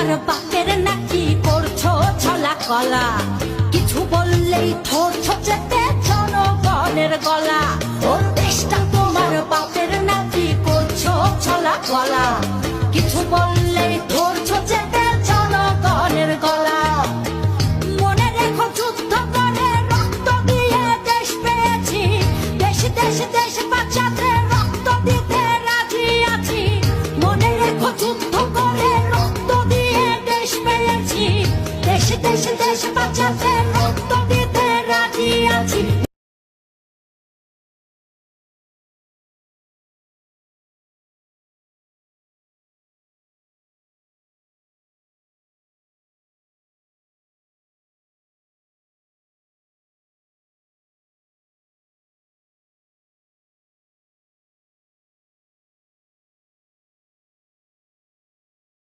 তোমার বাপের নাকি করছো ছলা কলা, কিছু বললেই ধরছো চেপে জনগণের গলা। ও দেশটা তোমার বাপের নাকি করছো ছলা কলা, কিছু বললেই ধরছো চেপে জনগণের গলা। মনে রেখো যুদ্ধ করে রক্ত দিয়ে দেশ পেয়েছি, দেশ দেশ দেশ বাঁচাতে রক্ত দিতে রাজি আছি। মনে রেখো যুদ্ধ করে রক্ত দিয়ে দেশ পেয়েছি, দেশ দেশ দেশ বাঁচাতে